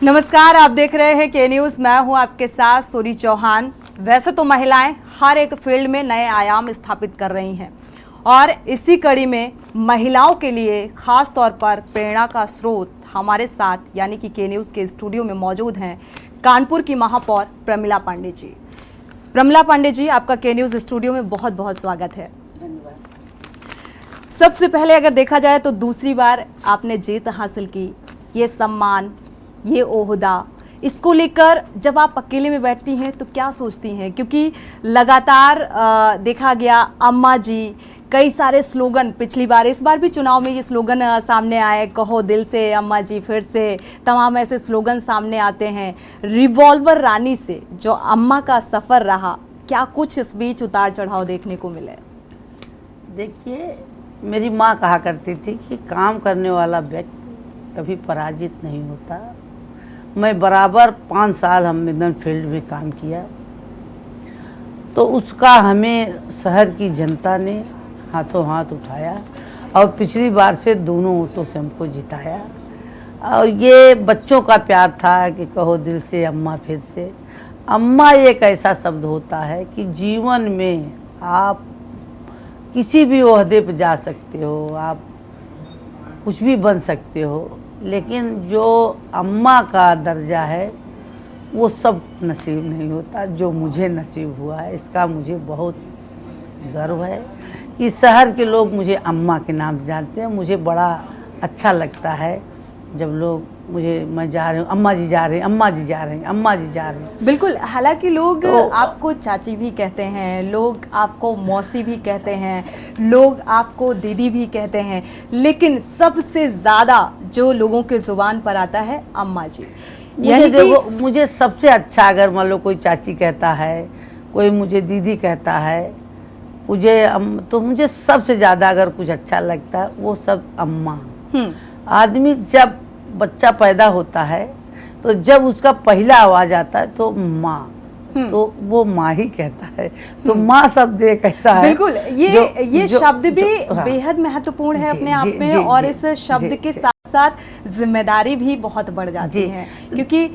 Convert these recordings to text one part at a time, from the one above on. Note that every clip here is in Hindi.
नमस्कार, आप देख रहे हैं के न्यूज़। मैं हूं आपके साथ सूरी चौहान। वैसे तो महिलाएं हर एक फील्ड में नए आयाम स्थापित कर रही हैं और इसी कड़ी में महिलाओं के लिए खास तौर पर प्रेरणा का स्रोत हमारे साथ यानी कि के न्यूज़ के स्टूडियो में मौजूद हैं कानपुर की महापौर प्रमिला पांडे जी। प्रमिला पांडे जी, आपका के न्यूज़ स्टूडियो में बहुत बहुत स्वागत है। सबसे पहले अगर देखा जाए तो दूसरी बार आपने जीत हासिल की, ये सम्मान, ये ओहदा, इसको लेकर जब आप अकेले में बैठती हैं तो क्या सोचती हैं? क्योंकि लगातार देखा गया अम्मा जी, कई सारे स्लोगन पिछली बार, इस बार भी चुनाव में ये स्लोगन सामने आए, कहो दिल से अम्मा जी, फिर से तमाम ऐसे स्लोगन सामने आते हैं। रिवॉल्वर रानी से जो अम्मा का सफ़र रहा, क्या कुछ इस बीच उतार चढ़ाव देखने को मिले? देखिए, मेरी माँ कहा करती थी कि काम करने वाला व्यक्ति कभी पराजित नहीं होता। मैं बराबर 5 साल हम फील्ड में काम किया, तो उसका हमें शहर की जनता ने हाथों हाथ उठाया और पिछली बार से दोनों वोटों से हमको जिताया। और ये बच्चों का प्यार था कि कहो दिल से अम्मा, फिर से अम्मा एक ऐसा शब्द होता है कि जीवन में आप किसी भी ओहदे पर जा सकते हो, आप कुछ भी बन सकते हो, लेकिन जो अम्मा का दर्जा है वो सब नसीब नहीं होता जो मुझे नसीब हुआ है। इसका मुझे बहुत गर्व है कि शहर के लोग मुझे अम्मा के नाम जानते हैं। मुझे बड़ा अच्छा लगता है जब लोग मुझे, मैं जा रही हूँ, अम्मा जी जा रहे हैं, अम्मा जी जा रहे हैं, अम्मा जी जा रहे हैं। बिल्कुल, हालांकि लोग आपको चाची भी कहते हैं, लोग आपको मौसी भी कहते हैं, लोग आपको दीदी भी कहते हैं, लेकिन सबसे ज़्यादा जो लोगों के ज़ुबान पर आता है अम्मा जी। मुझे देखो, मुझे सबसे अच्छा अगर मान लो कोई चाची कहता है, कोई मुझे दीदी कहता है, तो मुझे सबसे ज़्यादा अगर कुछ अच्छा लगता है वो सब अम्मा। आदमी जब बच्चा पैदा होता है तो जब उसका पहला आवाज आता है तो माँ, तो वो माँ ही कहता है। तो माँ शब्द एक ऐसा है। बिल्कुल, ये शब्द भी बेहद महत्वपूर्ण है अपने आप में, और इस शब्द के साथ साथ जिम्मेदारी भी बहुत बढ़ जाती है, क्योंकि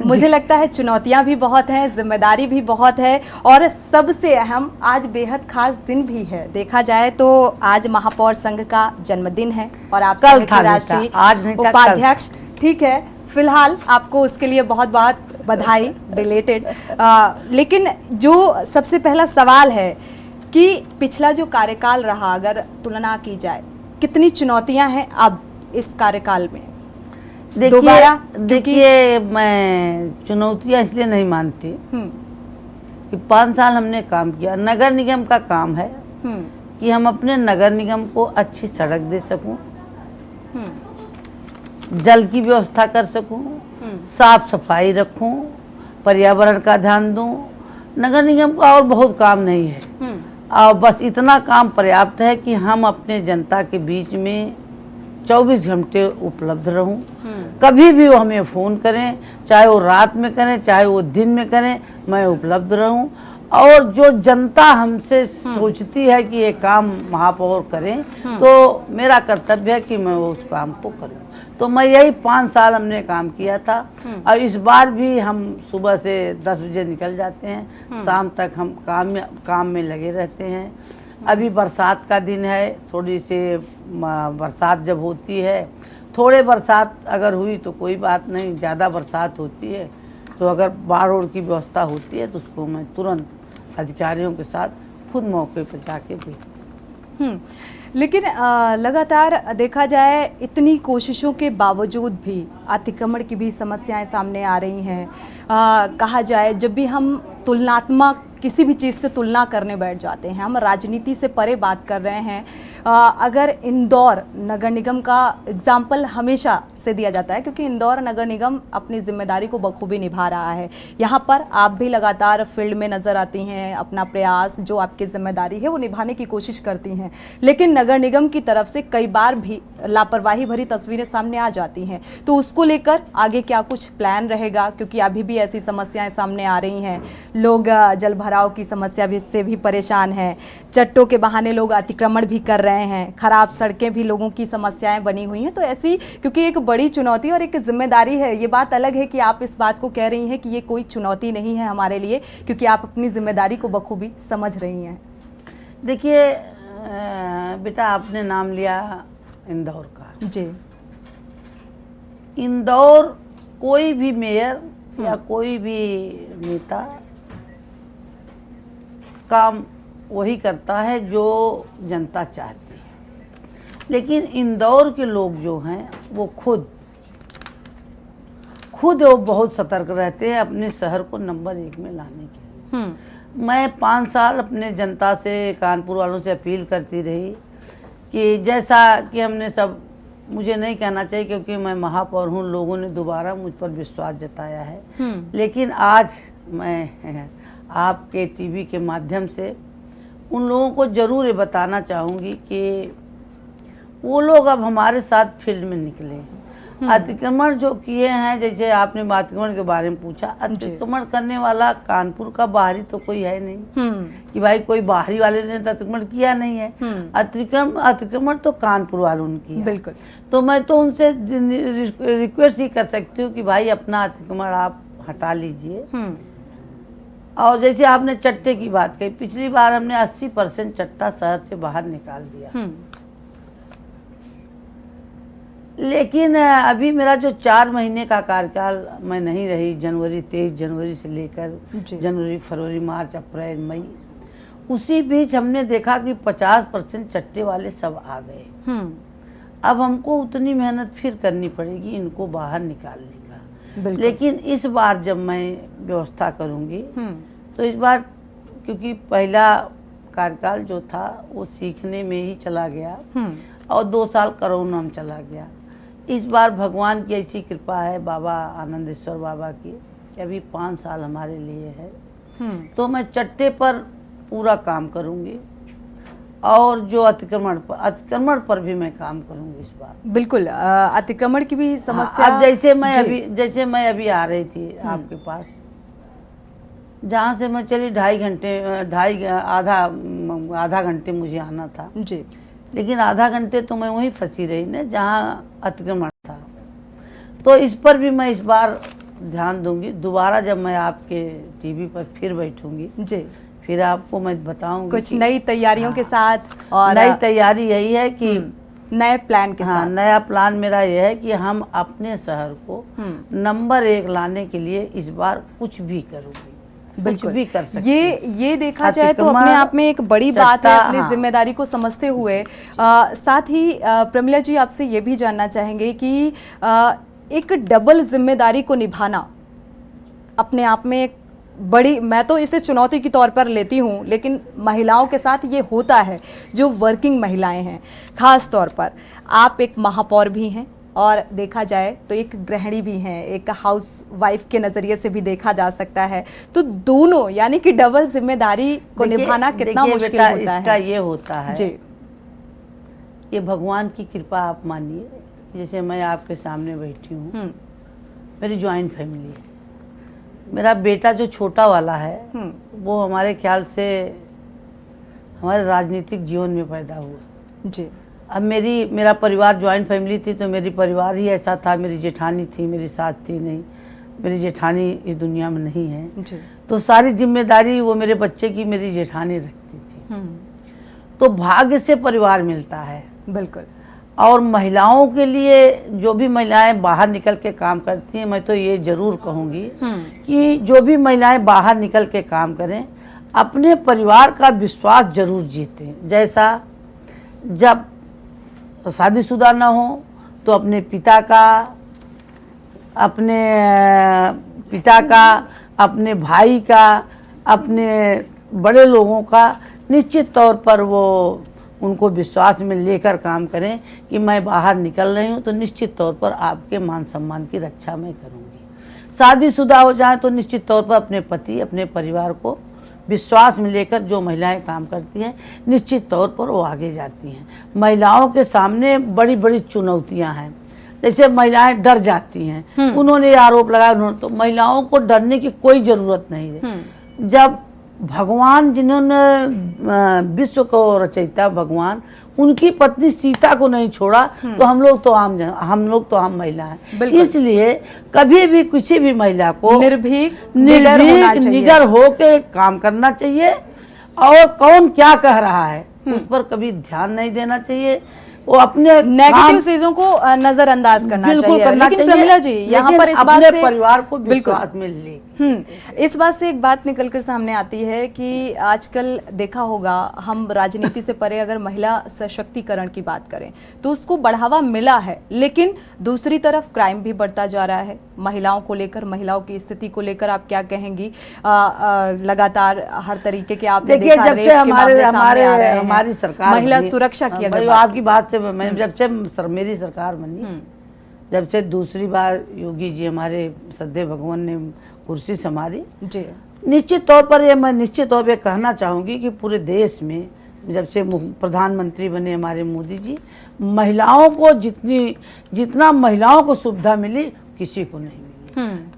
मुझे लगता है चुनौतियां भी बहुत हैं, जिम्मेदारी भी बहुत है, और सबसे अहम आज बेहद खास दिन भी है। देखा जाए तो आज महापौर संघ का जन्मदिन है और आप संघ के राष्ट्रीय उपाध्यक्ष, ठीक है, फिलहाल आपको उसके लिए बहुत बहुत बधाई बिलेटेड। लेकिन जो सबसे पहला सवाल है कि पिछला जो कार्यकाल रहा, अगर तुलना की जाए, कितनी चुनौतियां हैं अब इस कार्यकाल में? देखिए, मैं चुनौतियां इसलिए नहीं मानती कि 5 साल हमने काम किया। नगर निगम का काम है कि हम अपने नगर निगम को अच्छी सड़क दे सकूं, जल की व्यवस्था कर सकूं, साफ सफाई रखूं, पर्यावरण का ध्यान दूं। नगर निगम का और बहुत काम नहीं है, और बस इतना काम पर्याप्त है कि हम अपने जनता के बीच में 24 घंटे उपलब्ध रहूं। कभी भी वो हमें फ़ोन करें, चाहे वो रात में करें, चाहे वो दिन में करें, मैं उपलब्ध रहूं। और जो जनता हमसे सोचती है कि ये काम महापौर करें, तो मेरा कर्तव्य है कि मैं वो उस काम को करूं। तो मैं यही 5 साल हमने काम किया था, और इस बार भी हम सुबह से 10 बजे निकल जाते हैं, शाम तक हम काम में लगे रहते हैं। अभी बरसात का दिन है, थोड़ी सी बरसात जब होती है, थोड़े बरसात अगर हुई तो कोई बात नहीं, ज़्यादा बरसात होती है तो अगर बाढ़ और की व्यवस्था होती है तो उसको मैं तुरंत अधिकारियों के साथ खुद मौके पर जाके देखूँ। लेकिन लगातार देखा जाए, इतनी कोशिशों के बावजूद भी अतिक्रमण की भी समस्याएं सामने आ रही हैं। कहा जाए, जब भी हम तुलनात्मक किसी भी चीज़ से तुलना करने बैठ जाते हैं, हम राजनीति से परे बात कर रहे हैं, अगर इंदौर नगर निगम का एग्जाम्पल हमेशा से दिया जाता है, क्योंकि इंदौर नगर निगम अपनी जिम्मेदारी को बखूबी निभा रहा है। यहाँ पर आप भी लगातार फील्ड में नज़र आती हैं, अपना प्रयास, जो आपकी जिम्मेदारी है वो निभाने की कोशिश करती हैं, लेकिन नगर निगम की तरफ से कई बार भी लापरवाही भरी तस्वीरें सामने आ जाती हैं। तो उसको लेकर आगे क्या कुछ प्लान रहेगा? क्योंकि अभी भी ऐसी समस्याएं सामने आ रही हैं, लोग जल भराव की समस्या भी से भी परेशान हैं, चट्टों के बहाने लोग अतिक्रमण भी कर रहे हैं, खराब सड़कें भी लोगों की समस्याएं बनी हुई हैं। तो ऐसी, क्योंकि एक बड़ी चुनौती और एक जिम्मेदारी है, ये बात अलग है कि आप इस बात को कह रही हैं कि ये कोई चुनौती नहीं है हमारे लिए, क्योंकि आप अपनी जिम्मेदारी को बखूबी समझ रही हैं। देखिए बेटा, आपने नाम लिया इंदौर का। जी। इंदौर कोई भी मेयर या कोई भी नेता काम वही करता है जो जनता चाहती है, लेकिन इंदौर के लोग जो हैं वो खुद वो बहुत सतर्क रहते हैं अपने शहर को नंबर 1 में लाने के लिए। मैं 5 साल अपने जनता से, कानपुर वालों से अपील करती रही कि जैसा कि हमने सब, मुझे नहीं कहना चाहिए क्योंकि मैं महापौर हूँ, लोगों ने दोबारा मुझ पर विश्वास जताया है, लेकिन आज मैं आपके टीवी के माध्यम से उन लोगों को ज़रूर ये बताना चाहूँगी कि वो लोग अब हमारे साथ फील्ड में निकले हैं। अतिक्रमण जो किए हैं, जैसे आपने अतिक्रमण के बारे में पूछा, अतिक्रमण करने वाला कानपुर का बाहरी तो कोई है नहीं कि भाई कोई बाहरी वाले ने अतिक्रमण किया नहीं है। अतिक्रमण तो कानपुर वालों ने किया। बिल्कुल। तो मैं तो उनसे रिक्वेस्ट ही कर सकती हूँ कि भाई अपना अतिक्रमण आप हटा लीजिए। और जैसे आपने चट्टे की बात कही, पिछली बार हमने 80% चट्टा शहर से बाहर निकाल दिया, लेकिन अभी मेरा जो 4 महीने का कार्यकाल मैं नहीं रही, 23 जनवरी से लेकर जनवरी, फरवरी, मार्च, अप्रैल, मई, उसी बीच हमने देखा कि 50% चट्टे वाले सब आ गए। अब हमको उतनी मेहनत फिर करनी पड़ेगी इनको बाहर निकालने का। लेकिन इस बार जब मैं व्यवस्था करूंगी तो इस बार, क्योंकि पहला कार्यकाल जो था वो सीखने में ही चला गया और 2 साल कोरोना में चला गया। इस बार भगवान की ऐसी कृपा है, बाबा आनंदेश्वर बाबा की, कि अभी 5 साल हमारे लिए है। तो मैं चट्टे पर पूरा काम करूंगी और जो अतिक्रमण पर भी मैं काम करूंगी इस बार। बिल्कुल, अतिक्रमण की भी समस्या। अब जैसे मैं अभी आ रही थी आपके पास, जहाँ से मैं चली आधा घंटे मुझे आना था जी, लेकिन आधा घंटे तो मैं वहीं फंसी रही ना जहाँ अतिक्रमण था। तो इस पर भी मैं इस बार ध्यान दूंगी। दोबारा जब मैं आपके टीवी पर फिर बैठूंगी जी, फिर आपको मैं बताऊंगी कुछ नई तैयारियों के साथ। और नई तैयारी यही है कि नए प्लान के साथ। नया प्लान मेरा यह है कि हम अपने शहर को नंबर 1 लाने के लिए इस बार कुछ भी करूंगी। बिल्कुल भी कर सकते। ये देखा जाए तो अपने आप में एक बड़ी बात है, अपनी जिम्मेदारी को समझते हुए। साथ ही प्रमिला जी, आपसे ये भी जानना चाहेंगे कि एक डबल जिम्मेदारी को निभाना अपने आप में एक बड़ी, मैं तो इसे चुनौती के तौर पर लेती हूँ, लेकिन महिलाओं के साथ ये होता है, जो वर्किंग महिलाएं हैं। खास तौर पर आप एक महापौर भी हैं और देखा जाए तो एक गृहिणी भी हैं, एक हाउस वाइफ के नज़रिए से भी देखा जा सकता है। तो दोनों यानी कि डबल जिम्मेदारी को निभाना कितना मुश्किल होता है। इसका ये होता है जी, ये भगवान की कृपा आप मानिए। जैसे मैं आपके सामने बैठी हूँ, मेरी ज्वाइंट फैमिली है। मेरा बेटा जो छोटा वाला है वो हमारे ख्याल से हमारे राजनीतिक जीवन में पैदा हुआ जी। अब मेरा परिवार ज्वाइंट फैमिली थी तो मेरी परिवार ही ऐसा था। मेरी जेठानी थी, मेरी सास थी नहीं, मेरी जेठानी इस दुनिया में नहीं है जी। तो सारी जिम्मेदारी वो मेरे बच्चे की मेरी जेठानी रखती थी। तो भाग्य से परिवार मिलता है। बिल्कुल। और महिलाओं के लिए, जो भी महिलाएं बाहर निकल के काम करती हैं, मैं तो ये जरूर कहूँगी कि जो भी महिलाएं बाहर निकल के काम करें, अपने परिवार का विश्वास जरूर जीतें। जैसा जब शादीशुदा ना हो तो अपने पिता का, अपने भाई का, अपने बड़े लोगों का निश्चित तौर पर वो उनको विश्वास में लेकर काम करें कि मैं बाहर निकल रही हूँ तो निश्चित तौर पर आपके मान सम्मान की रक्षा मैं करूँगी। शादीशुदा हो जाए तो निश्चित तौर पर अपने पति, अपने परिवार को विश्वास में लेकर जो महिलाएं काम करती हैं, निश्चित तौर पर वो आगे जाती हैं। महिलाओं के सामने बड़ी बड़ी चुनौतियां हैं। जैसे महिलाएं डर जाती हैं, उन्होंने आरोप लगाया, तो महिलाओं को डरने की कोई ज़रूरत नहीं है। जब भगवान जिन्होंने विश्व को रचयिता भगवान, उनकी पत्नी सीता को नहीं छोड़ा, तो हम लोग तो आम महिला हैं। इसलिए कभी भी किसी भी महिला को निर्भीक निडर होके काम करना चाहिए, और कौन क्या कह रहा है उस पर कभी ध्यान नहीं देना चाहिए। वो अपने नेगेटिव चीजों को नजरअंदाज करना चाहिए। लेकिन प्रमिला जी यहाँ पर इस बात से परिवार को विश्वास में ले, इस बात से एक बात निकलकर सामने आती है कि आजकल देखा होगा, हम राजनीति से परे अगर महिला सशक्तिकरण की बात करें तो उसको बढ़ावा मिला है, लेकिन दूसरी तरफ क्राइम भी बढ़ता जा रहा है। महिलाओं को लेकर, महिलाओं की स्थिति को लेकर आप क्या कहेंगी? लगातार हर तरीके के आपने देखा, जब से हमारी सरकार, महिला सुरक्षा की अगर आपकी बात से मैं जब से मेरी सरकार बनी, जब से दूसरी बार योगी जी हमारे सदैव भगवान ने कुर्सी संभाली जी, निश्चित तौर पर ये मैं निश्चित तौर पे कहना चाहूँगी कि पूरे देश में जब से प्रधानमंत्री बने हमारे मोदी जी, महिलाओं को जितना महिलाओं को सुविधा मिली किसी को नहीं मिली।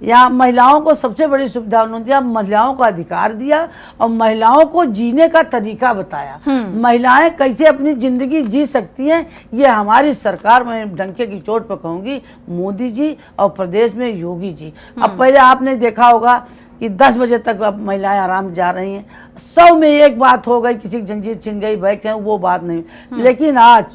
या महिलाओं को सबसे बड़ी सुविधा उन्होंने दिया, महिलाओं को अधिकार दिया और महिलाओं को जीने का तरीका बताया। महिलाएं कैसे अपनी जिंदगी जी सकती हैं, ये हमारी सरकार, मैं डंके की चोट पर कहूँगी, मोदी जी और प्रदेश में योगी जी। अब पहले आपने देखा होगा कि 10 बजे तक अब महिलाएं आराम जा रही हैं, 100 में एक बात हो गई, किसी की जंजीर छिन गई, बैठ गए, वो बात नहीं। लेकिन आज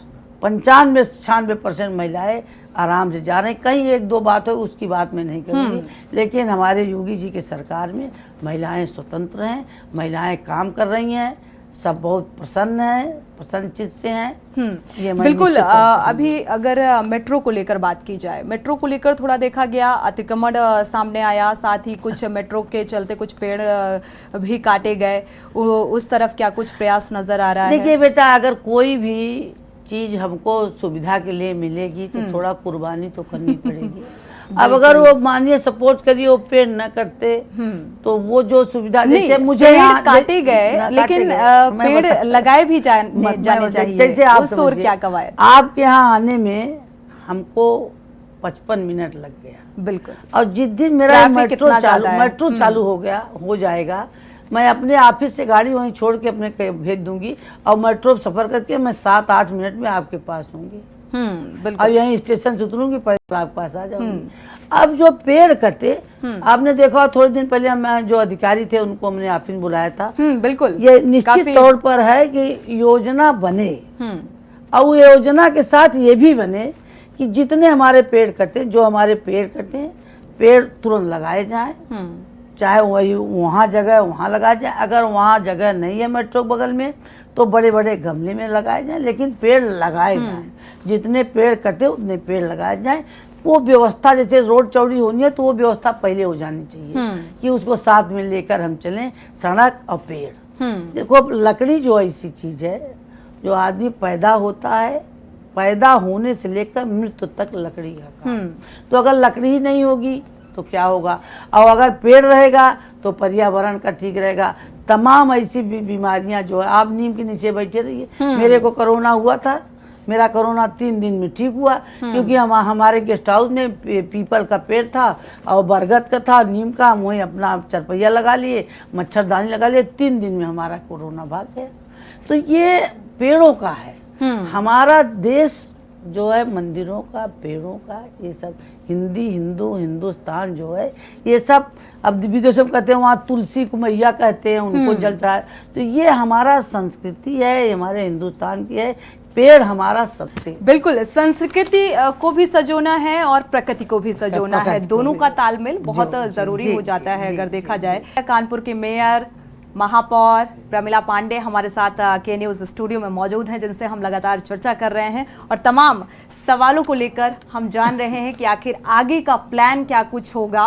95-96% महिलाएं आराम से जा रहे हैं। कहीं एक दो बात हो उसकी बात मैं नहीं करूँगी, लेकिन हमारे योगी जी की सरकार में महिलाएं स्वतंत्र हैं, महिलाएं काम कर रही हैं, सब बहुत प्रसन्न हैं, प्रसन्नचित्त से हैं। ये बिल्कुल। अभी अगर मेट्रो को लेकर बात की जाए, मेट्रो को लेकर थोड़ा देखा गया, अतिक्रमण सामने आया, साथ ही कुछ मेट्रो के चलते कुछ पेड़ भी काटे गए, उस तरफ क्या कुछ प्रयास नजर आ रहा है? देखिए बेटा, अगर कोई भी चीज हमको सुविधा के लिए मिलेगी तो थोड़ा कुर्बानी तो करनी पड़ेगी। अब अगर वो मानिए सपोर्ट करिए, वो पेड़ न करते तो वो जो सुविधा, जैसे मुझे पेड़ काटे गए, लेकिन पेड़ लगाए भी जाने चाहिए। जैसे आप और क्या कवायद? आपके यहाँ आने में हमको 55 मिनट लग गया। बिल्कुल। और जिस दिन मेरा मेट्रो चालू हो जाएगा, मैं अपने ऑफिस से गाड़ी वहीं छोड़ के अपने भेज दूंगी और मेट्रो सफर करके मैं 7-8 मिनट में आपके पास होंगी। और यहीं स्टेशन से उतरूंगी, पैसा आपके पास आ जाऊंगी। अब जो पेड़ कटे, आपने देखा थोड़े दिन पहले मैं जो अधिकारी थे उनको हमने ऑफिस में बुलाया था। बिल्कुल। ये निश्चित तौर पर है कि योजना बने, और योजना के साथ ये भी बने कि जितने हमारे पेड़ कटे, जो हमारे पेड़ कटे, पेड़ तुरंत लगाए जाए, चाहे वही वहाँ जगह वहाँ लगाया जाए। अगर वहाँ जगह नहीं है मेट्रो बगल में तो बड़े बड़े गमले में लगाए जाए, लेकिन पेड़ लगाए जाएं। जितने पेड़ कटे उतने पेड़ लगाए जाएं। वो व्यवस्था, जैसे रोड चौड़ी होनी है तो वो व्यवस्था पहले हो जानी चाहिए कि उसको साथ में लेकर हम चलें, सड़क और पेड़। देखो लकड़ी जो ऐसी चीज है, जो आदमी पैदा होता है, पैदा होने से लेकर मृत्यु तक लकड़ी का काम। तो अगर लकड़ी ही नहीं होगी तो क्या होगा, और अगर पेड़ रहेगा तो पर्यावरण का ठीक रहेगा। तमाम ऐसी बीमारियां जो है, आप नीम के नीचे बैठे रहिए, मेरे को कोरोना हुआ था, मेरा कोरोना 3 दिन में ठीक हुआ, क्योंकि हमारे गेस्ट हाउस में पीपल का पेड़ था और बरगद का था, नीम का, हम वहीं अपना चरपैया लगा लिए, मच्छरदानी लगा लिए, 3 दिन में हमारा कोरोना भाग गया। तो ये पेड़ों का है। हमारा देश जो है मंदिरों का, पेड़ों का, ये सब हिंदुस्तान जो है, ये सब अब विदेशों में कहते हैं वहाँ तुलसी को मैया कहते हैं, उनको जल चढ़ाए। तो ये हमारा संस्कृति है, हमारे हिंदुस्तान की है। पेड़ हमारा सबसे, बिल्कुल, संस्कृति को भी सजोना है और प्रकृति को भी सजोना है, दोनों का तालमेल बहुत जरूरी हो जाता है अगर देखा जाए। कानपुर के मेयर, महापौर प्रमिला पांडे हमारे साथ के न्यूज़ स्टूडियो में मौजूद हैं, जिनसे हम लगातार चर्चा कर रहे हैं और तमाम सवालों को लेकर हम जान रहे हैं कि आखिर आगे का प्लान क्या कुछ होगा,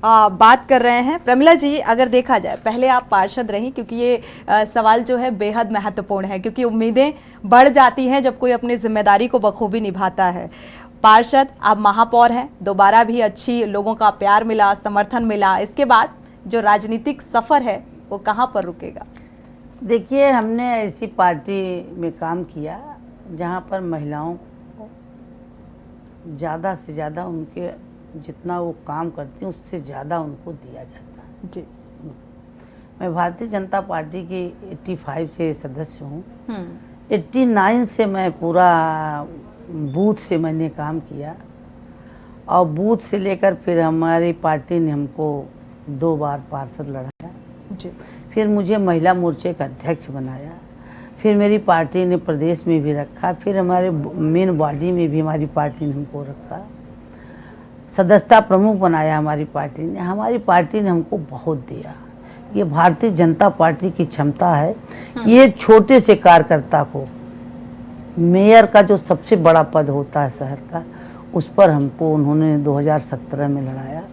बात कर रहे हैं। प्रमिला जी, अगर देखा जाए, पहले आप पार्षद रही, क्योंकि ये सवाल जो है बेहद महत्वपूर्ण है, क्योंकि उम्मीदें बढ़ जाती हैं जब कोई अपनी जिम्मेदारी को बखूबी निभाता है। पार्षद, आप महापौर हैं, दोबारा भी अच्छी लोगों का प्यार मिला, समर्थन मिला, इसके बाद जो राजनीतिक सफ़र है वो कहाँ पर रुकेगा? देखिए, हमने ऐसी पार्टी में काम किया जहाँ पर महिलाओं को ज़्यादा से ज़्यादा उनके जितना वो काम करती हैं उससे ज़्यादा उनको दिया जाता है। जी। मैं भारतीय जनता पार्टी की 85 से सदस्य हूँ। 89 से मैं पूरा बूथ से मैंने काम किया और बूथ से लेकर फिर हमारी पार्टी ने हमको 2 बार पार्षद लड़ाया जी। फिर मुझे महिला मोर्चे का अध्यक्ष बनाया, फिर मेरी पार्टी ने प्रदेश में भी रखा, फिर हमारे मेन बॉडी में भी हमारी पार्टी ने हमको रखा, सदस्यता प्रमुख बनाया हमारी पार्टी ने। हमारी पार्टी ने हमको बहुत दिया। ये भारतीय जनता पार्टी की क्षमता है कि ये छोटे से कार्यकर्ता को मेयर का जो सबसे बड़ा पद होता है शहर का, उस पर हमको उन्होंने 2017 में लड़ाया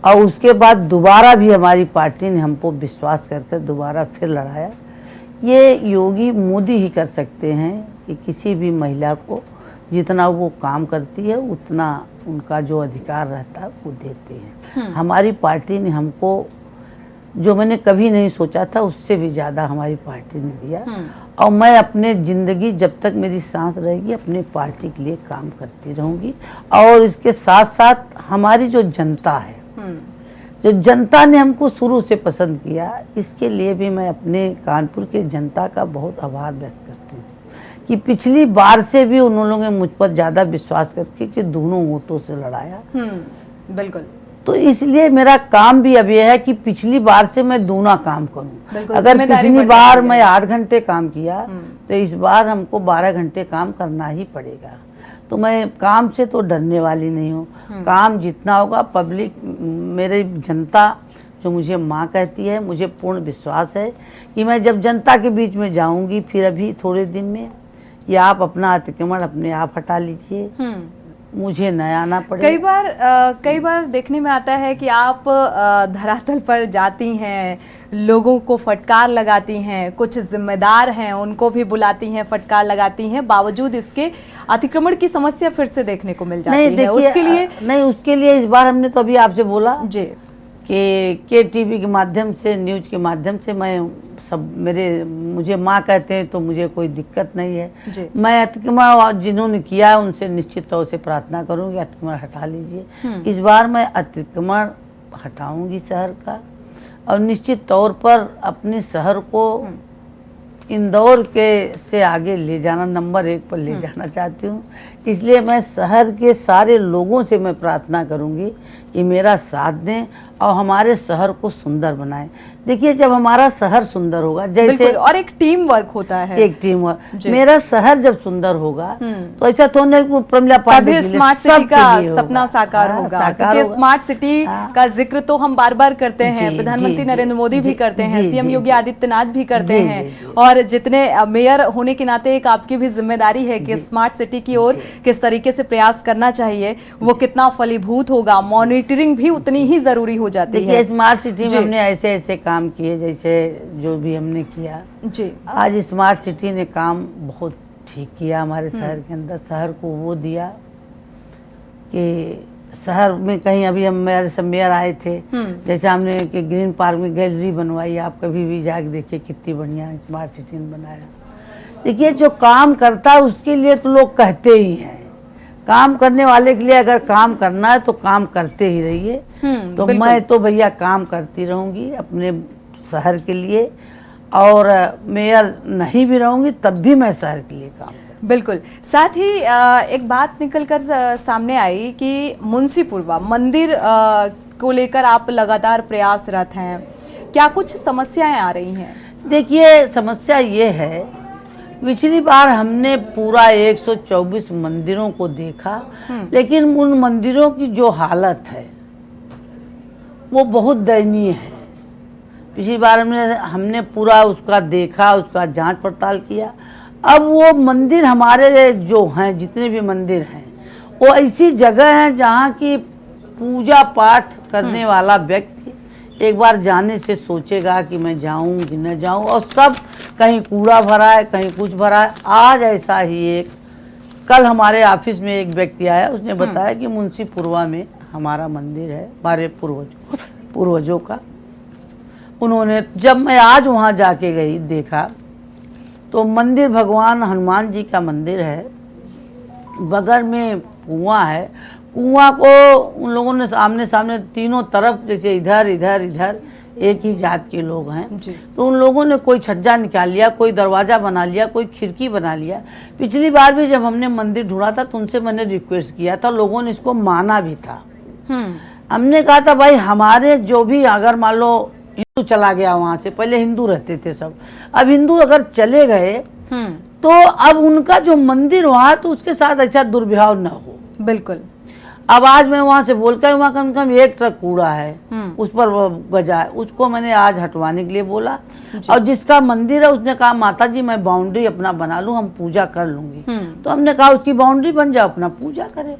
और उसके बाद दोबारा भी हमारी पार्टी ने हमको विश्वास करके दोबारा फिर लड़ाया। ये योगी मोदी ही कर सकते हैं कि किसी भी महिला को जितना वो काम करती है उतना उनका जो अधिकार रहता है वो देते हैं। हमारी पार्टी ने हमको जो मैंने कभी नहीं सोचा था उससे भी ज़्यादा हमारी पार्टी ने दिया और मैं अपने ज़िंदगी जब तक मेरी सांस रहेगी अपने पार्टी के लिए काम करती रहूँगी। और इसके साथ साथ हमारी जो जनता है, जो जनता ने हमको शुरू से पसंद किया, इसके लिए भी मैं अपने कानपुर के जनता का बहुत आभार व्यक्त करती हूँ कि पिछली बार से भी उन लोगों ने मुझ पर ज़्यादा विश्वास करके कि दोनों वोटों से लड़ाया। बिल्कुल। तो इसलिए मेरा काम भी अब यह है कि पिछली बार से मैं दूना काम करूं। अगर पिछली बार मैं 8 घंटे काम किया तो इस बार हमको 12 घंटे काम करना ही पड़ेगा। तो मैं काम से तो डरने वाली नहीं हूँ। काम जितना होगा, पब्लिक मेरी जनता जो मुझे माँ कहती है, मुझे पूर्ण विश्वास है कि मैं जब जनता के बीच में जाऊंगी फिर अभी थोड़े दिन में, या आप अपना अतिक्रमण अपने आप हटा लीजिए, मुझे न आना पड़ेगा। कई बार देखने में आता है कि आप धरातल पर जाती हैं, लोगों को फटकार लगाती हैं, कुछ जिम्मेदार हैं उनको भी बुलाती हैं, फटकार लगाती हैं, बावजूद इसके अतिक्रमण की समस्या फिर से देखने को मिल जाती है। उसके लिए इस बार हमने तो अभी आपसे बोला जी कि टीवी के माध्यम से, न्यूज के माध्यम से मैं सब मुझे माँ कहते हैं तो मुझे कोई दिक्कत नहीं है। मैं अतिक्रमण जिन्होंने किया है उनसे निश्चित तौर से प्रार्थना करूँगी अतिक्रमण हटा लीजिए। इस बार मैं अतिक्रमण हटाऊंगी शहर का और निश्चित तौर पर अपने शहर को इंदौर के से आगे ले जाना, नंबर 1 पर ले जाना चाहती हूँ। इसलिए मैं शहर के सारे लोगों से मैं प्रार्थना करूँगी कि मेरा साथ दें और हमारे शहर को सुंदर बनाएं। देखिए जब हमारा शहर सुंदर होगा, जैसे और एक टीम वर्क होता है, एक टीम वर्क, मेरा शहर जब सुंदर होगा तो ऐसा तो नहीं प्रमिला पांडे स्मार्ट सिटी का सपना साकार होगा। क्योंकि स्मार्ट सिटी का जिक्र तो हम बार बार करते हैं, प्रधानमंत्री नरेंद्र मोदी भी करते हैं, सीएम योगी आदित्यनाथ भी करते हैं, और जितने मेयर होने के नाते एक आपकी भी जिम्मेदारी है कि स्मार्ट सिटी की ओर किस तरीके से प्रयास करना चाहिए, वो कितना फलीभूत होगा, मॉनिटरिंग भी उतनी ही जरूरी हो जाती है। स्मार्ट सिटी में हमने ऐसे ऐसे काम किए, जैसे जो भी हमने किया जी, आज स्मार्ट सिटी ने काम बहुत ठीक किया हमारे शहर के अंदर। शहर को वो दिया कि शहर में कहीं, अभी हम मेरे सब मेयर आए थे, जैसे हमने कि ग्रीन पार्क में गैलरी बनवाई, आप कभी भी जाके देखिए कितनी बढ़िया स्मार्ट सिटी ने बनाया। देखिए जो काम करता है उसके लिए तो लोग कहते ही हैं, काम करने वाले के लिए अगर काम करना है तो काम करते ही रहिए। तो मैं तो भैया काम करती रहूंगी अपने शहर के लिए, और मेयर नहीं भी रहूंगी तब भी मैं शहर के लिए काम करूंगी। बिल्कुल। साथ ही एक बात निकलकर सामने आई कि मुंशीपुरवा मंदिर को लेकर आप लगातार प्रयासरत हैं, क्या कुछ समस्याएं आ रही हैं? देखिए समस्या ये है, पिछली बार हमने पूरा 124 मंदिरों को देखा, लेकिन उन मंदिरों की जो हालत है वो बहुत दयनीय है। पिछली बार हमने पूरा उसका देखा, उसका जांच पड़ताल किया। अब वो मंदिर हमारे जो हैं, जितने भी मंदिर हैं, वो ऐसी जगह हैं जहाँ की पूजा पाठ करने वाला व्यक्ति एक बार जाने से सोचेगा कि मैं जाऊं कि न जाऊं, और सब कहीं कूड़ा भरा है, कहीं कुछ भरा है। आज ऐसा ही कल हमारे ऑफिस में एक व्यक्ति आया, उसने बताया कि मुंशीपुरवा में हमारा मंदिर है, हमारे पूर्वजों का। उन्होंने, जब मैं आज वहाँ जाके गई देखा तो मंदिर भगवान हनुमान जी का मंदिर है, बगल में कुआं है। कुआं को उन लोगों ने आमने सामने तीनों तरफ, जैसे इधर इधर इधर एक ही जात के लोग हैं। जी। तो उन लोगों ने कोई छज्जा निकाल लिया, कोई दरवाज़ा बना लिया, कोई खिड़की बना लिया। पिछली बार भी जब हमने मंदिर ढूंढा था तो उनसे मैंने रिक्वेस्ट किया था, लोगों ने इसको माना भी था। हमने कहा था भाई हमारे जो भी, अगर मान लो हिंदू चला गया वहाँ से, पहले हिंदू रहते थे सब, अब हिंदू अगर चले गए तो अब उनका जो मंदिर वहाँ, तो उसके साथ अच्छा दुर्व्यवहार न हो। बिल्कुल। अब आज मैं वहाँ से बोल कर, वहाँ कम से कम 1 ट्रक कूड़ा है, उस पर वो गजा है, उसको मैंने आज हटवाने के लिए बोला। और जिसका मंदिर है उसने कहा माता जी मैं बाउंड्री अपना बना लूँ, हम पूजा कर लूंगी। तो हमने कहा उसकी बाउंड्री बन जाए, अपना पूजा करे।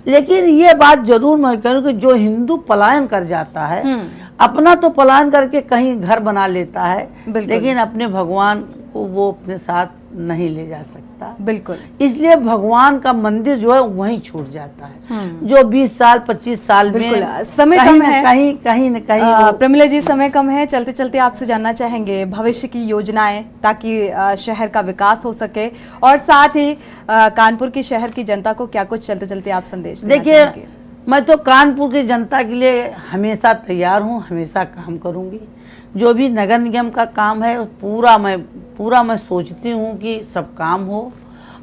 लेकिन ये बात जरूर मैं करूँ कि जो हिंदू पलायन कर जाता है, अपना तो पलायन करके कहीं घर बना लेता है, लेकिन अपने भगवान को वो अपने साथ नहीं ले जा सकता। बिल्कुल। इसलिए भगवान का मंदिर जो है वहीं छूट जाता है। जो 20 साल 25 साल में समय कम है, कहीं न कहीं। प्रमिला जी समय कम है, चलते चलते आपसे जानना चाहेंगे भविष्य की योजनाएं, ताकि शहर का विकास हो सके, और साथ ही कानपुर की शहर की जनता को क्या कुछ चलते चलते आप संदेश देना देखिए, चाहेंगे? मैं तो कानपुर की जनता के लिए हमेशा तैयार हूँ, हमेशा काम करूँगी। जो भी नगर निगम का काम है पूरा मैं सोचती हूँ कि सब काम हो।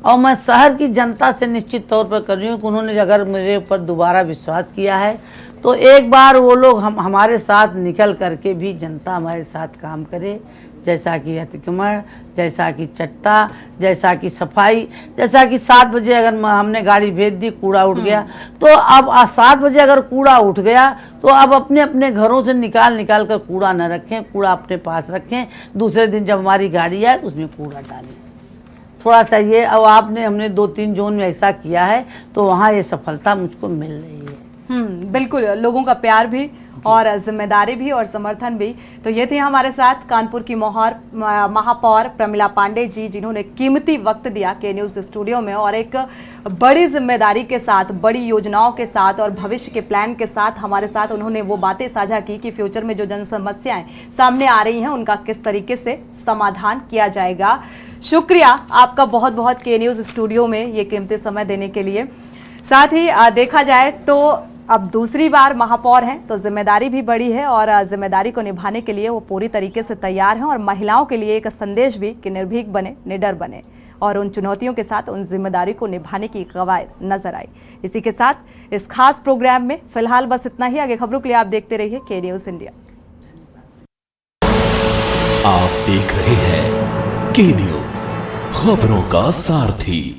और मैं शहर की जनता से निश्चित तौर पर कर रही हूँ कि उन्होंने अगर मेरे ऊपर दोबारा विश्वास किया है तो एक बार वो लोग हमारे साथ निकल करके भी जनता हमारे साथ काम करे, जैसा कि अतिक्रमण, जैसा कि चट्टा, जैसा कि सफाई, जैसा कि 7 बजे अगर हमने गाड़ी भेज दी, कूड़ा उठ गया, तो अब 7 बजे अगर कूड़ा उठ गया तो अब अपने अपने घरों से निकाल कर कूड़ा न रखें, कूड़ा अपने पास रखें। दूसरे दिन जब हमारी गाड़ी आए तो उसमें कूड़ा डालें। थोड़ा सा ये, अब हमने 2-3 जोन में ऐसा किया है तो वहाँ ये सफलता मुझको मिल रही है। बिल्कुल, लोगों का प्यार भी और जिम्मेदारी भी और समर्थन भी। तो ये थे हमारे साथ कानपुर की महापौर प्रमिला पांडे जी, जिन्होंने कीमती वक्त दिया के न्यूज़ स्टूडियो में, और एक बड़ी जिम्मेदारी के साथ, बड़ी योजनाओं के साथ और भविष्य के प्लान के साथ हमारे साथ उन्होंने वो बातें साझा की कि फ्यूचर में जो जन समस्याएं सामने आ रही हैं उनका किस तरीके से समाधान किया जाएगा। शुक्रिया आपका बहुत बहुत के न्यूज़ स्टूडियो में ये कीमती समय देने के लिए। साथ ही देखा जाए तो अब दूसरी बार महापौर हैं तो जिम्मेदारी भी बड़ी है, और जिम्मेदारी को निभाने के लिए वो पूरी तरीके से तैयार हैं। और महिलाओं के लिए एक संदेश भी कि निर्भीक बने, निडर बने, और उन चुनौतियों के साथ उन जिम्मेदारी को निभाने की कवायद नजर आई। इसी के साथ इस खास प्रोग्राम में फिलहाल बस इतना ही। आगे खबरों के लिए आप देखते रहिए के न्यूज़ इंडिया। आप देख रहे हैं के न्यूज़, खबरों का सारथी।